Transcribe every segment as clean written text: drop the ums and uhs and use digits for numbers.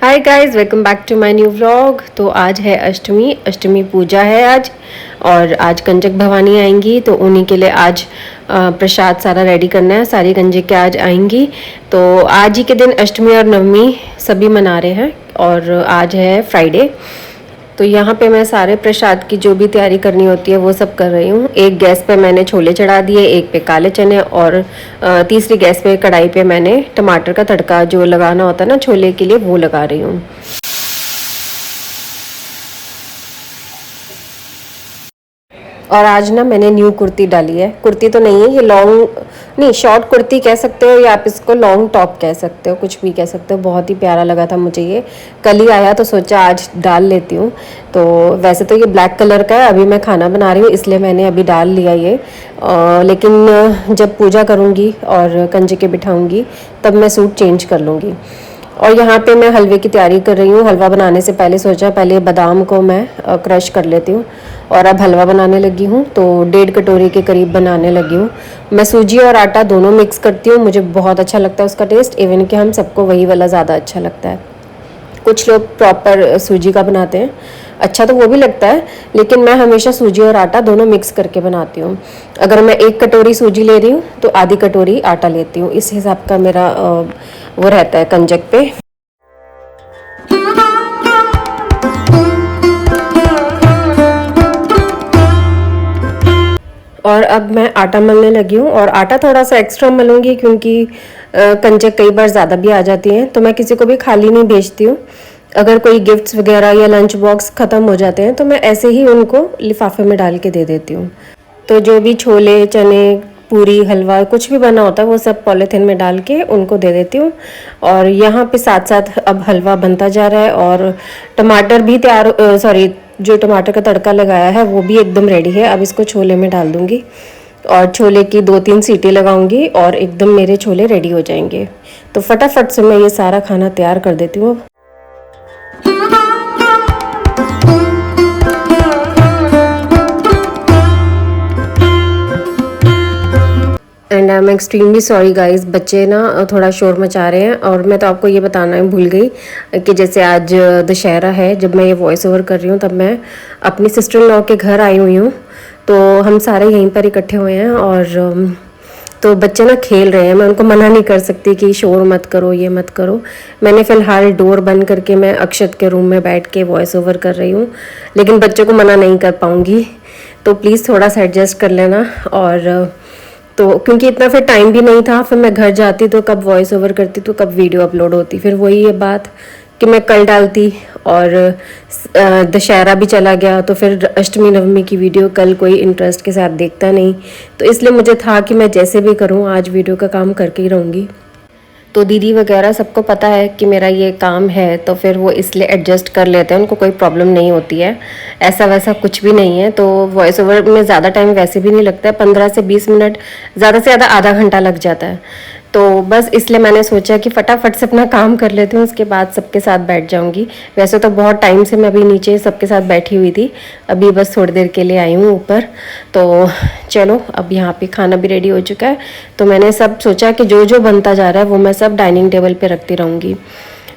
Hi guys, welcome back to my new vlog. तो आज है अष्टमी। अष्टमी पूजा है आज। और आज कंजक भवानी आएंगी, तो उन्हीं के लिए आज प्रसाद सारा रेडी करना है। सारी कंजक आज आएंगी, तो आज ही के दिन अष्टमी और नवमी सभी मना रहे हैं। और आज है फ्राइडे, तो यहाँ पे मैं सारे प्रसाद की जो भी तैयारी करनी होती है वो सब कर रही हूँ। एक गैस पे मैंने छोले चढ़ा दिए, एक पे काले चने, और तीसरी गैस पे कढ़ाई पे मैंने टमाटर का तड़का जो लगाना होता है ना छोले के लिए, वो लगा रही हूँ। और आज ना मैंने न्यू कुर्ती डाली है। कुर्ती तो नहीं है ये, लॉन्ग नहीं, शॉर्ट कुर्ती कह सकते हो या आप इसको लॉन्ग टॉप कह सकते हो, कुछ भी कह सकते हो। बहुत ही प्यारा लगा था मुझे ये, कल ही आया तो सोचा आज डाल लेती हूँ। तो वैसे तो ये ब्लैक कलर का है, अभी मैं खाना बना रही हूँ इसलिए मैंने अभी डाल लिया ये। लेकिन जब पूजा करूँगी और कंजके बिठाऊँगी तब मैं सूट चेंज कर लूँगी। और यहाँ पे मैं हलवे की तैयारी कर रही हूँ। हलवा बनाने से पहले सोचा पहले बादाम को मैं क्रश कर लेती हूँ, और अब हलवा बनाने लगी हूँ। तो 1.5 कटोरी के करीब बनाने लगी हूँ। मैं सूजी और आटा दोनों मिक्स करती हूँ, मुझे बहुत अच्छा लगता है उसका टेस्ट। इवन कि हम सबको वही वाला ज़्यादा अच्छा लगता है। कुछ लोग प्रॉपर सूजी का बनाते हैं, अच्छा तो वो भी लगता है, लेकिन मैं हमेशा सूजी और आटा दोनों मिक्स करके बनाती हूँ। अगर मैं 1 कटोरी सूजी ले रही हूँ तो आधी कटोरी आटा लेती हूँ, इस हिसाब का मेरा वो रहता है कंजक पे। और अब मैं आटा मलने लगी हूँ, और आटा थोड़ा सा एक्स्ट्रा मलूंगी क्योंकि कंजक कई बार ज़्यादा भी आ जाती हैं, तो मैं किसी को भी खाली नहीं भेजती हूँ। अगर कोई गिफ्ट्स वगैरह या लंच बॉक्स ख़त्म हो जाते हैं तो मैं ऐसे ही उनको लिफाफे में डाल के दे देती हूँ। तो जो भी छोले चने पूरी हलवा कुछ भी बना होता है वो सब पॉलीथिन में डाल के उनको दे देती हूँ। और यहाँ पे साथ साथ अब हलवा बनता जा रहा है, और टमाटर भी तैयार, सॉरी, जो टमाटर का तड़का लगाया है वो भी एकदम रेडी है। अब इसको छोले में डाल दूँगी और छोले की 2-3 सीटी लगाऊंगी और एकदम मेरे छोले रेडी हो जाएंगे। तो फटाफट से मैं ये सारा खाना तैयार कर देती हूँ। And I am extremely sorry guys, बच्चे ना थोड़ा शोर मचा रहे हैं। और मैं तो आपको ये बताना ही भूल गई कि जैसे आज दशहरा है, जब मैं ये वॉइस ओवर कर रही हूँ तब मैं अपनी सिस्टर इन लॉ के घर आई हुई हूँ। तो हम सारे यहीं पर इकट्ठे हुए हैं, और तो बच्चे ना खेल रहे हैं। मैं उनको मना नहीं कर सकती कि शोर मत करो, ये मत करो। मैंने फ़िलहाल डोर बंद करके मैं अक्षत के रूम में बैठ के वॉइस ओवर कर रही हूँ, लेकिन बच्चों को मना नहीं कर पाऊँगी, तो प्लीज़ थोड़ा सा एडजस्ट कर लेना। और तो क्योंकि इतना फिर टाइम भी नहीं था, फिर मैं घर जाती तो कब वॉइस ओवर करती तो कब वीडियो अपलोड होती, फिर वही ये बात कि मैं कल डालती, और दशहरा भी चला गया तो फिर अष्टमी नवमी की वीडियो कल कोई इंटरेस्ट के साथ देखता नहीं। तो इसलिए मुझे था कि मैं जैसे भी करूँ आज वीडियो का काम करके ही रहूँगी। तो दीदी वगैरह सबको पता है कि मेरा ये काम है, तो फिर वो इसलिए एडजस्ट कर लेते हैं, उनको कोई प्रॉब्लम नहीं होती है। ऐसा वैसा कुछ भी नहीं है। तो वॉइस ओवर में ज़्यादा टाइम वैसे भी नहीं लगता है, 15 से 20 मिनट, ज़्यादा से ज़्यादा आधा घंटा लग जाता है। तो बस इसलिए मैंने सोचा कि फटाफट से अपना काम कर लेती हूँ, उसके बाद सबके साथ बैठ जाऊँगी। वैसे तो बहुत टाइम से मैं अभी नीचे सबके साथ बैठी हुई थी, अभी बस थोड़ी देर के लिए आई हूँ ऊपर। तो चलो, अब यहाँ पे खाना भी रेडी हो चुका है, तो मैंने सब सोचा कि जो जो बनता जा रहा है वो मैं सब डाइनिंग टेबल पे रखती रहूँगी।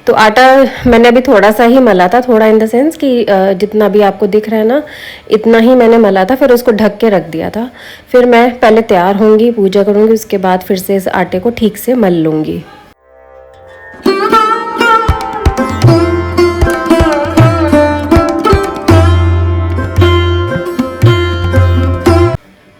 तो आटा मैंने अभी थोड़ा सा ही मला था, थोड़ा इन द सेंस कि जितना भी आपको दिख रहा है ना, इतना ही मैंने मला था, फिर उसको ढक के रख दिया था। फिर मैं पहले तैयार होंगी, पूजा करूँगी, उसके बाद फिर से इस आटे को ठीक से मल लूँगी।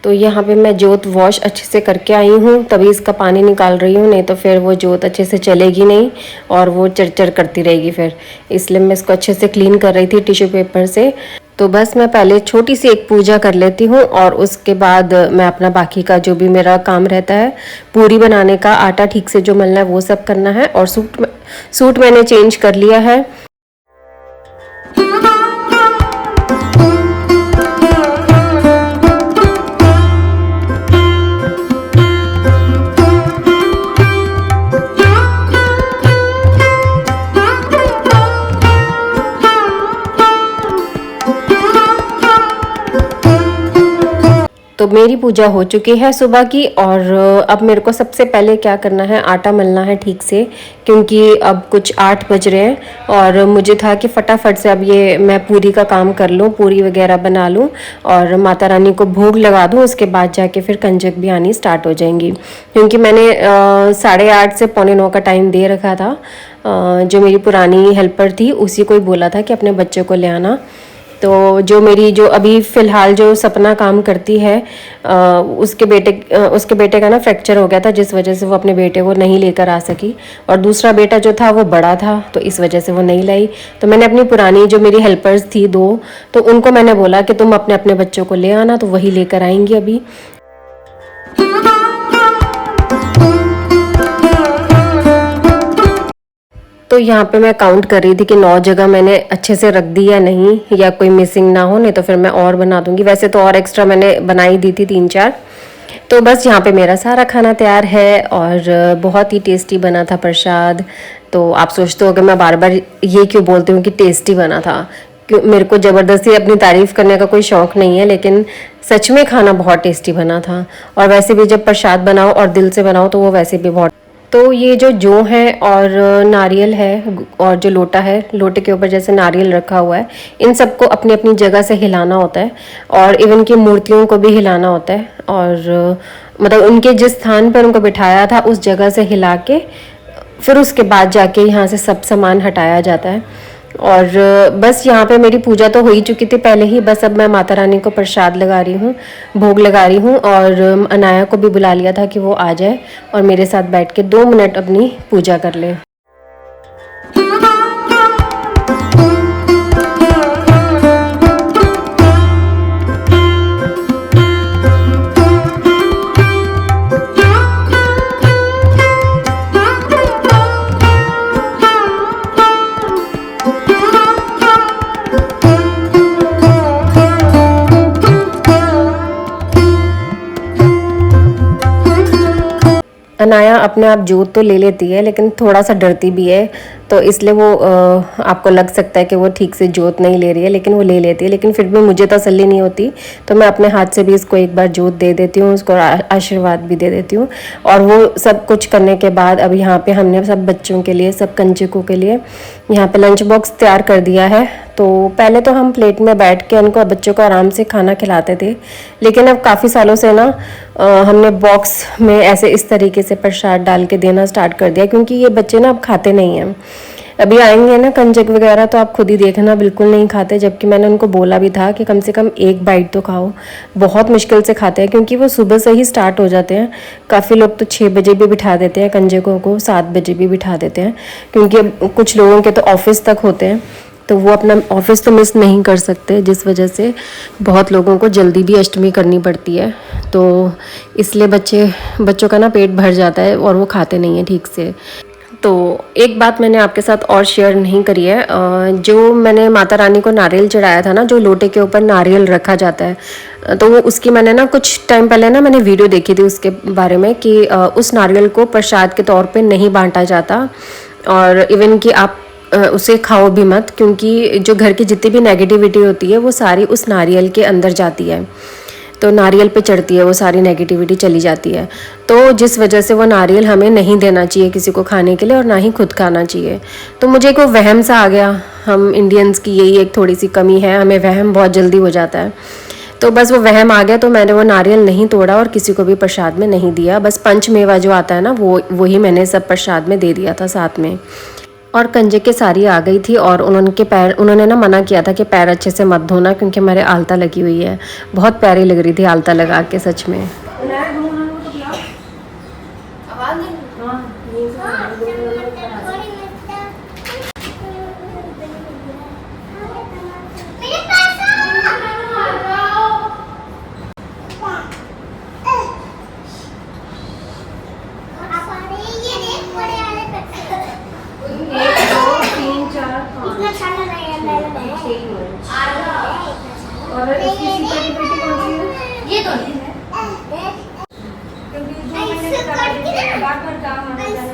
तो यहाँ पे मैं जोत वॉश अच्छे से करके आई हूँ, तभी इसका पानी निकाल रही हूँ, नहीं तो फिर वो जोत अच्छे से चलेगी नहीं और वो चरचर करती रहेगी फिर। इसलिए मैं इसको अच्छे से क्लीन कर रही थी टिश्यू पेपर से। तो बस मैं पहले छोटी सी एक पूजा कर लेती हूँ, और उसके बाद मैं अपना बाकी का जो भी मेरा काम रहता है, पूरी बनाने का, आटा ठीक से जो मलना है वो सब करना है। और सूट मैंने चेंज कर लिया है। तो तो मेरी पूजा हो चुकी है सुबह की। और अब मेरे को सबसे पहले क्या करना है, आटा मलना है ठीक से, क्योंकि अब कुछ 8 बज रहे हैं और मुझे था कि फटाफट से अब ये मैं पूरी का काम कर लूँ, पूरी वगैरह बना लूँ और माता रानी को भोग लगा दूँ। उसके बाद जाके फिर कंजक भी आनी स्टार्ट हो जाएंगी, क्योंकि मैंने 8:30 से 8:45 का टाइम दे रखा था। जो मेरी पुरानी हेल्पर थी उसी को ही बोला था कि अपने बच्चे को ले आना। तो जो मेरी जो अभी फ़िलहाल जो सपना काम करती है, उसके बेटे का ना फ्रैक्चर हो गया था, जिस वजह से वो अपने बेटे को नहीं लेकर आ सकी। और दूसरा बेटा जो था वो बड़ा था, तो इस वजह से वो नहीं लाई। तो मैंने अपनी पुरानी जो मेरी हेल्पर्स थी 2, तो उनको मैंने बोला कि तुम अपने अपने बच्चों को ले आना, तो वही लेकर आएंगी अभी। तो यहाँ पे मैं काउंट कर रही थी कि 9 जगह मैंने अच्छे से रख दी या नहीं, या कोई मिसिंग ना हो, नहीं तो फिर मैं और बना दूंगी। वैसे तो और एक्स्ट्रा मैंने बनाई दी थी 3-4। तो बस यहाँ पे मेरा सारा खाना तैयार है और बहुत ही टेस्टी बना था प्रसाद। तो आप सोचते हो कि मैं बार बार ये क्यों बोलती हूँ कि टेस्टी बना था, क्यों मेरे को ज़बरदस्ती अपनी तारीफ़ करने का कोई शौक़ नहीं है, लेकिन सच में खाना बहुत टेस्टी बना था। और वैसे भी जब प्रसाद बनाओ और दिल से बनाओ तो वो वैसे भी बहुत। तो ये जो जौ है और नारियल है और जो लोटा है, लोटे के ऊपर जैसे नारियल रखा हुआ है, इन सबको अपनी अपनी जगह से हिलाना होता है और इवन की मूर्तियों को भी हिलाना होता है। और मतलब उनके जिस स्थान पर उनको बिठाया था उस जगह से हिला के फिर उसके बाद जाके यहाँ से सब सामान हटाया जाता है। और बस यहाँ पे मेरी पूजा तो हो ही चुकी थी पहले ही। बस अब मैं माता रानी को प्रसाद लगा रही हूँ, भोग लगा रही हूँ। और अनाया को भी बुला लिया था कि वो आ जाए और मेरे साथ बैठ के 2 मिनट अपनी पूजा कर ले। अनाया अपने आप जोत तो ले लेती है, लेकिन थोड़ा सा डरती भी है, तो इसलिए वो आपको लग सकता है कि वो ठीक से जोत नहीं ले रही है, लेकिन वो ले लेती है। लेकिन फिर भी मुझे तसल्ली नहीं होती, तो मैं अपने हाथ से भी इसको एक बार जोत दे देती हूँ, उसको आशीर्वाद भी दे देती हूँ। और वो सब कुछ करने के बाद अब यहाँ पे हमने सब बच्चों के लिए, सब कंजकों के लिए यहाँ पे लंच बॉक्स तैयार कर दिया है। तो पहले तो हम प्लेट में बैठ के उनको, बच्चों को आराम से खाना खिलाते थे, लेकिन अब काफ़ी सालों से ना हमने बॉक्स में ऐसे इस तरीके से प्रसाद डाल के देना स्टार्ट कर दिया, क्योंकि ये बच्चे ना अब खाते नहीं हैं। अभी आएंगे ना कंजक वगैरह तो आप खुद ही देखना, बिल्कुल नहीं खाते। जबकि मैंने उनको बोला भी था कि कम से कम 1 बाइट तो खाओ। बहुत मुश्किल से खाते हैं, क्योंकि वो सुबह से ही स्टार्ट हो जाते हैं। काफ़ी लोग तो 6 बजे भी बिठा देते हैं कंजकों को, 7 बजे भी बिठा देते हैं, क्योंकि अब कुछ लोगों के तो ऑफिस तक होते हैं, तो वो अपना ऑफिस तो मिस नहीं कर सकते, जिस वजह से बहुत लोगों को जल्दी भी अष्टमी करनी पड़ती है। तो इसलिए बच्चों का ना पेट भर जाता है और वो खाते नहीं हैं ठीक से। तो एक बात मैंने आपके साथ और शेयर नहीं करी है, जो मैंने माता रानी को नारियल चढ़ाया था ना, जो लोटे के ऊपर नारियल रखा जाता है, तो वो उसकी मैंने ना कुछ टाइम पहले ना मैंने वीडियो देखी थी उसके बारे में कि उस नारियल को प्रसाद के तौर पे नहीं बांटा जाता, और इवन कि आप उसे खाओ भी मत, क्योंकि जो घर की जितनी भी नेगेटिविटी होती है वो सारी उस नारियल के अंदर जाती है। तो नारियल पे चढ़ती है, वो सारी नेगेटिविटी चली जाती है। तो जिस वजह से वो नारियल हमें नहीं देना चाहिए किसी को खाने के लिए, और ना ही खुद खाना चाहिए। तो मुझे को वहम सा आ गया, हम इंडियंस की यही एक थोड़ी सी कमी है, हमें वहम बहुत जल्दी हो जाता है। तो बस वो वहम आ गया, तो मैंने वो नारियल नहीं तोड़ा और किसी को भी प्रसाद में नहीं दिया। बस पंचमेवा जो आता है ना, वही मैंने सब प्रसाद में दे दिया था साथ में। और कंजक के सारी आ गई थी, और उन्होंने ना मना किया था कि पैर अच्छे से मत धोना, क्योंकि हमारे आलता लगी हुई है। बहुत प्यारी लग रही थी आलता लगा के, सच में। और इसकी सिक्योरिटी कौन सी है? ये तो नहीं है, क्योंकि जो मैंने बार-बार काम आना जाना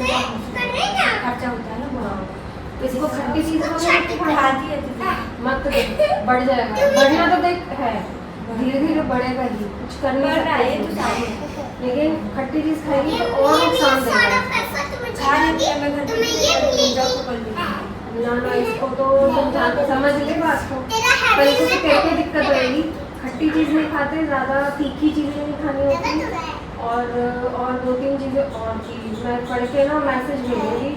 खर्चा होता है ना बहुत। इसको खट्टी चीज़ को बढ़ाती है, मत देख, बढ़ जाएगा, बढ़ना तो देख है, धीरे धीरे बढ़ेगा ही, कुछ कर नहीं सकते, लेकिन खट्टी चीज खाएगी तो और नुकसान देगा। ना इसको तो समझ ले बात को, पर इसको पेट में दिक्कत होगी। खट्टी चीज़ नहीं खाते, ज़्यादा तीखी चीज़ें नहीं खानी होती, और 2-3 चीज़ें और चीज़ मैं पढ़ के ना मैसेज भेजूँगी,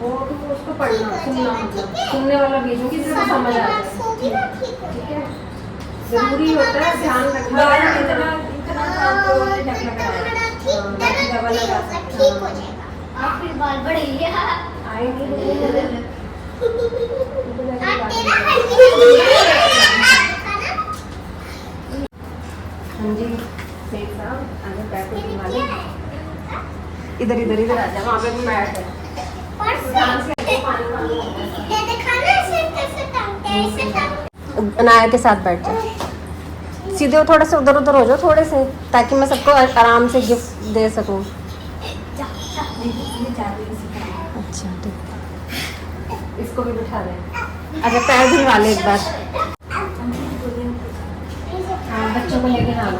वो तो उसको पढ़ना सुनना, मतलब सुनने वाला भेजूँगी जिसको समझ आ जाए। ठीक है, ज़रूरी होता है ध्यान रखना। आप फिर बाल बढ़ेंगे आएंगे हाँ जी सेठ साहब, आगे बैठ के घुमा इधर इधर इधर आ जा, वहाँ पे बैठ है। अनाया के साथ बैठ जाओ, सीधे हो, थोड़ा सा उधर उधर हो जाओ थोड़े से, ताकि मैं सबको आराम से गिफ्ट दे सकूँ। अच्छा ठीक, इसको भी बिठा दें। अच्छा पैर धुलवा ले एक बार। हाँ बच्चों को लेके आना,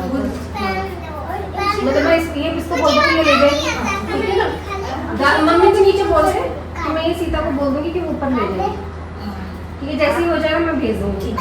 मतलब मैं इसको बोल दूँगी ले जाए, मम्मी को नीचे बोल दे कि मैं ये सीता को बोल दूँगी कि वो ऊपर ले जाए। ठीक है, जैसे ही हो जाएगा मैं भेज दूँगी।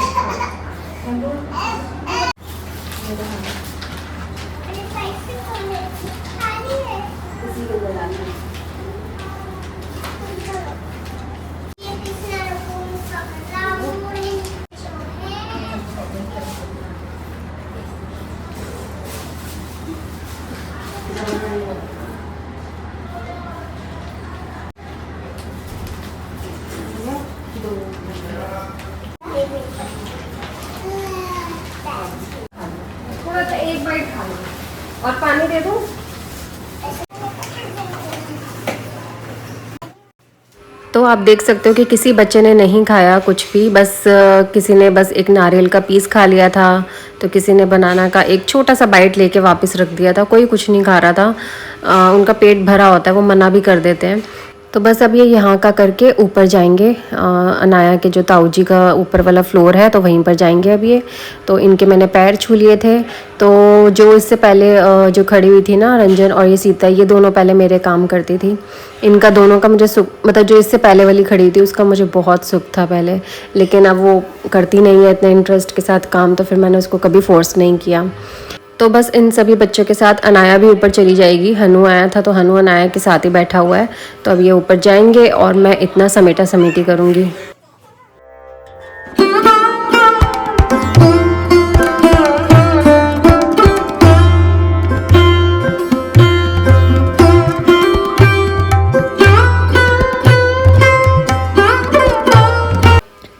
थोड़ा सा एक बाइट खा लो और पानी दे दूं। तो आप देख सकते हो कि किसी बच्चे ने नहीं खाया कुछ भी, बस किसी ने बस एक नारियल का पीस खा लिया था, तो किसी ने बनाना का एक छोटा सा बाइट लेके वापस रख दिया था, कोई कुछ नहीं खा रहा था। उनका पेट भरा होता है, वो मना भी कर देते हैं। तो बस अब ये यहाँ का करके ऊपर जाएंगे, अनाया के जो ताऊ जी का ऊपर वाला फ्लोर है तो वहीं पर जाएंगे अब ये। तो इनके मैंने पैर छू लिए थे, तो जो इससे पहले जो खड़ी हुई थी ना रंजन और ये सीता, ये दोनों पहले मेरे काम करती थी। इनका दोनों का मुझे सुख, मतलब जो इससे पहले वाली खड़ी थी उसका मुझे बहुत सुख था पहले, लेकिन अब वो करती नहीं है इतने इंटरेस्ट के साथ काम, तो फिर मैंने उसको कभी फोर्स नहीं किया। तो बस इन सभी बच्चों के साथ अनाया भी ऊपर चली जाएगी। हनु आया था तो हनु अनाया के साथ ही बैठा हुआ है, तो अब ये ऊपर जाएंगे और मैं इतना समेटा समेटी करूँगी।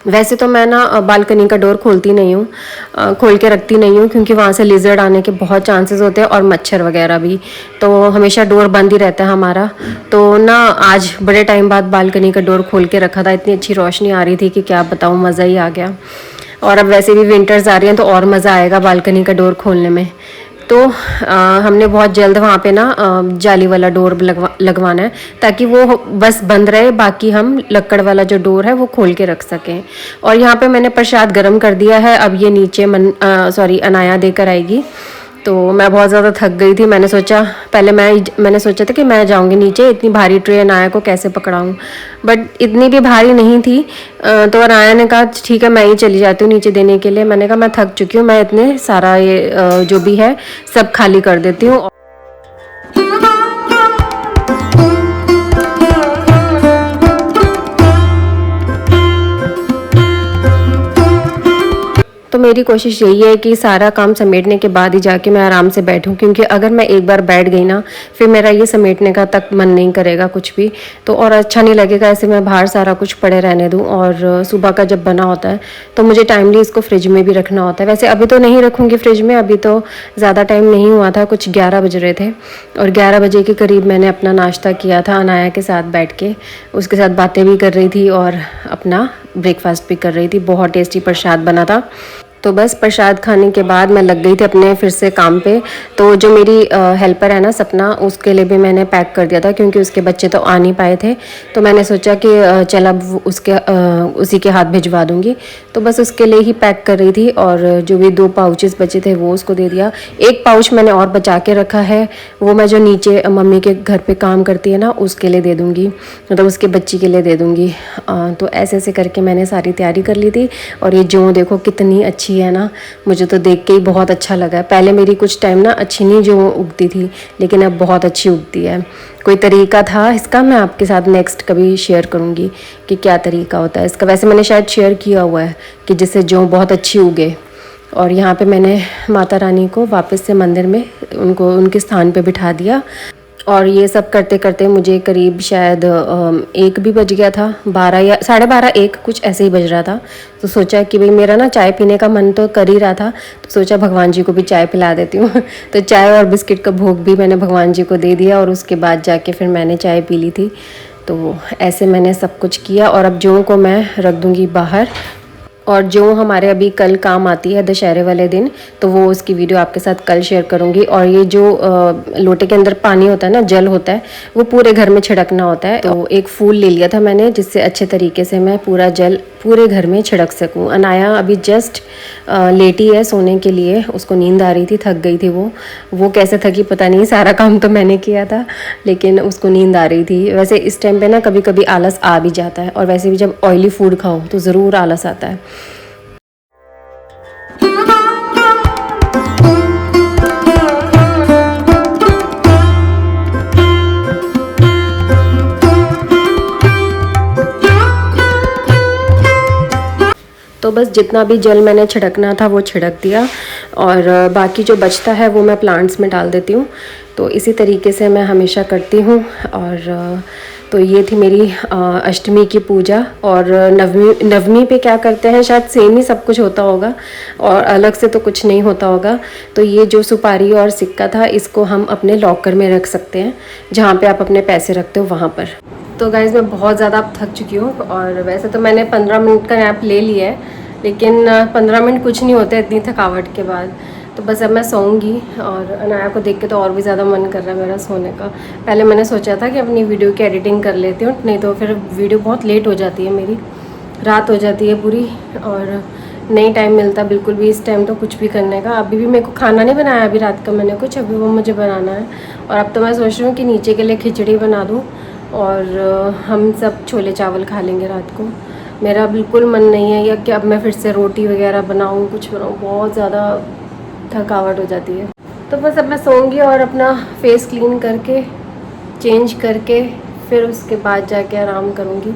वैसे तो मैं ना बालकनी का डोर खोलती नहीं हूँ, खोल के रखती नहीं हूँ, क्योंकि वहाँ से लिजर्ड आने के बहुत चांसेस होते हैं और मच्छर वगैरह भी, तो हमेशा डोर बंद ही रहता है हमारा। तो ना आज बड़े टाइम बाद बालकनी का डोर खोल के रखा था, इतनी अच्छी रोशनी आ रही थी कि क्या बताऊँ, मज़ा ही आ गया। और अब वैसे भी विंटर्स आ रही हैं तो और मज़ा आएगा बालकनी का डोर खोलने में। तो हमने बहुत जल्द वहाँ पे ना जाली वाला डोर लगवाना है, ताकि वो बस बंद रहे, बाकी हम लक्कड़ वाला जो डोर है वो खोल के रख सकें। और यहाँ पे मैंने प्रसाद गर्म कर दिया है, अब ये नीचे अनाया देकर आएगी। तो मैं बहुत ज़्यादा थक गई थी, मैंने सोचा मैंने सोचा था कि मैं जाऊँगी नीचे, इतनी भारी ट्रे अनाया को कैसे पकड़ाऊँ, बट इतनी भी भारी नहीं थी। तो अनाया ने कहा ठीक है मैं ही चली जाती हूँ नीचे देने के लिए। मैंने कहा मैं थक चुकी हूँ, मैं इतने सारा ये जो भी है सब खाली कर देती हूँ। तो मेरी कोशिश यही है कि सारा काम समेटने के बाद ही जाके मैं आराम से बैठूं, क्योंकि अगर मैं एक बार बैठ गई ना फिर मेरा ये समेटने का तक मन नहीं करेगा कुछ भी, तो और अच्छा नहीं लगेगा ऐसे मैं बाहर सारा कुछ पड़े रहने दूं। और सुबह का जब बना होता है तो मुझे टाइमली इसको फ्रिज में भी रखना होता है। वैसे अभी तो नहीं रखूँगी फ्रिज में, अभी तो ज़्यादा टाइम नहीं हुआ था, कुछ 11 बज रहे थे, और 11 बजे के करीब मैंने अपना नाश्ता किया था अनाया के साथ बैठ के, उसके साथ बातें भी कर रही थी और अपना ब्रेकफास्ट भी कर रही थी। बहुत टेस्टी प्रसाद बना था। तो बस प्रसाद खाने के बाद मैं लग गई थी अपने फिर से काम पे। तो जो मेरी हेल्पर है ना सपना, उसके लिए भी मैंने पैक कर दिया था क्योंकि उसके बच्चे तो आ नहीं पाए थे। तो मैंने सोचा कि चल अब उसी के हाथ भिजवा दूंगी। तो बस उसके लिए ही पैक कर रही थी और जो भी 2 पाउचेस बचे थे वो उसको दे दिया। एक पाउच मैंने और बचा के रखा है, वो मैं जो नीचे मम्मी के घर पे काम करती है ना उसके लिए दे दूँगी, मतलब उसके बच्ची के लिए दे दूँगी। तो ऐसे ऐसे करके मैंने सारी तैयारी कर ली थी। और ये जो देखो कितनी अच्छी है ना, मुझे तो देख के ही बहुत अच्छा लगा। पहले मेरी कुछ टाइम ना अच्छी नहीं जो उगती थी, लेकिन अब बहुत अच्छी उगती है। कोई तरीका था इसका, मैं आपके साथ नेक्स्ट कभी शेयर करूँगी कि क्या तरीका होता है इसका। वैसे मैंने शायद शेयर किया हुआ है कि जिससे जो बहुत अच्छी उगे। और यहाँ पे मैंने माता रानी को वापस से मंदिर में उनको उनके स्थान पे बिठा दिया। और ये सब करते करते मुझे करीब शायद 1 भी बज गया था, 12 या 12:30 1 कुछ ऐसे ही बज रहा था। तो सोचा कि भाई मेरा ना चाय पीने का मन तो कर ही रहा था, तो सोचा भगवान जी को भी चाय पिला देती हूँ। तो चाय और बिस्किट का भोग भी मैंने भगवान जी को दे दिया और उसके बाद जाके फिर मैंने चाय पी ली थी। तो ऐसे मैंने सब कुछ किया और अब जो को मैं रख दूँगी बाहर। और जो हमारे अभी कल काम आती है दशहरे वाले दिन, तो वो उसकी वीडियो आपके साथ कल शेयर करूँगी। और ये जो लोटे के अंदर पानी होता है ना, जल होता है, वो पूरे घर में छिड़कना होता है। तो एक फूल ले लिया था मैंने जिससे अच्छे तरीके से मैं पूरा जल पूरे घर में छिड़क सकूँ। अनाया अभी जस्ट लेटी है सोने के लिए, उसको नींद आ रही थी, थक गई थी वो कैसे थकी पता नहीं, सारा काम तो मैंने किया था लेकिन उसको नींद आ रही थी। वैसे इस टाइम पे ना कभी कभी आलस आ भी जाता है, और वैसे भी जब ऑयली फूड खाओ तो ज़रूर आलस आता है। तो बस जितना भी जल मैंने छिड़कना था वो छिड़क दिया, और बाकी जो बचता है वो मैं प्लांट्स में डाल देती हूँ। तो इसी तरीके से मैं हमेशा करती हूँ। और तो ये थी मेरी अष्टमी की पूजा। और नवमी पे क्या करते हैं, शायद सेम ही सब कुछ होता होगा और अलग से तो कुछ नहीं होता होगा। तो ये जो सुपारी और सिक्का था इसको हम अपने लॉकर में रख सकते हैं, जहाँ पे आप अपने पैसे रखते हो वहाँ पर। तो गाइज़ मैं बहुत ज़्यादा अब थक चुकी हूँ, और वैसे तो मैंने 15 मिनट का नैप ले लिया है, लेकिन 15 मिनट कुछ नहीं होते इतनी थकावट के बाद। तो बस अब मैं सोऊंगी। और अनाया को देख के तो और भी ज़्यादा मन कर रहा है मेरा सोने का। पहले मैंने सोचा था कि अपनी वीडियो की एडिटिंग कर लेती हूँ, नहीं तो फिर वीडियो बहुत लेट हो जाती है मेरी, रात हो जाती है पूरी, और नहीं टाइम मिलता बिल्कुल भी इस टाइम तो कुछ भी करने का। अभी भी मेरे को खाना नहीं बनाया अभी रात का मैंने कुछ, अभी वो मुझे बनाना है। और अब तो मैं सोच रही हूँ कि नीचे के लिए खिचड़ी बना दूँ और हम सब छोले चावल खा लेंगे रात को। मेरा बिल्कुल मन नहीं है या कि अब मैं फिर से रोटी वगैरह बनाऊँ, कुछ बनाऊँ, बहुत ज़्यादा थकावट हो जाती है। तो बस अब मैं सोऊंगी और अपना फेस क्लीन करके चेंज करके फिर उसके बाद जाके आराम करूँगी।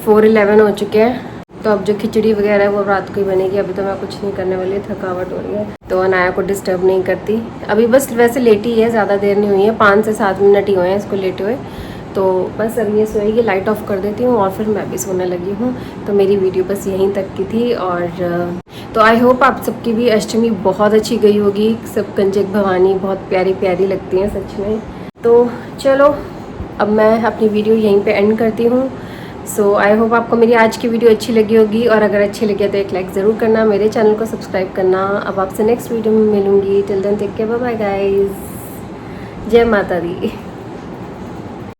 4:11 हो चुके हैं, तो अब जो खिचड़ी वगैरह है वो रात को ही बनेगी। अभी तो मैं कुछ नहीं करने वाली, थकावट हो रही है तो अनाया को डिस्टर्ब नहीं करती। अभी बस वैसे लेटी है, ज़्यादा देर नहीं हुई है, 5 से 7 मिनट ही हुए हैं इसको लेटे हुए। तो बस अब ये सोएगी, लाइट ऑफ कर देती हूँ और फिर मैं भी सोने लगी हूँ। तो मेरी वीडियो बस यहीं तक की थी। और तो आई होप आप सबकी भी अष्टमी बहुत अच्छी गई होगी। सब कंजक भवानी बहुत प्यारी प्यारी लगती हैं सच में। तो चलो अब मैं अपनी वीडियो यहीं पे एंड करती हूँ। सो आई होप आपको मेरी आज की वीडियो अच्छी लगी होगी, और अगर अच्छी लगी तो एक लाइक ज़रूर करना, मेरे चैनल को सब्सक्राइब करना। अब आपसे नेक्स्ट वीडियो में मिलूँगी। Till then take care, bye bye guys, जय माता दी।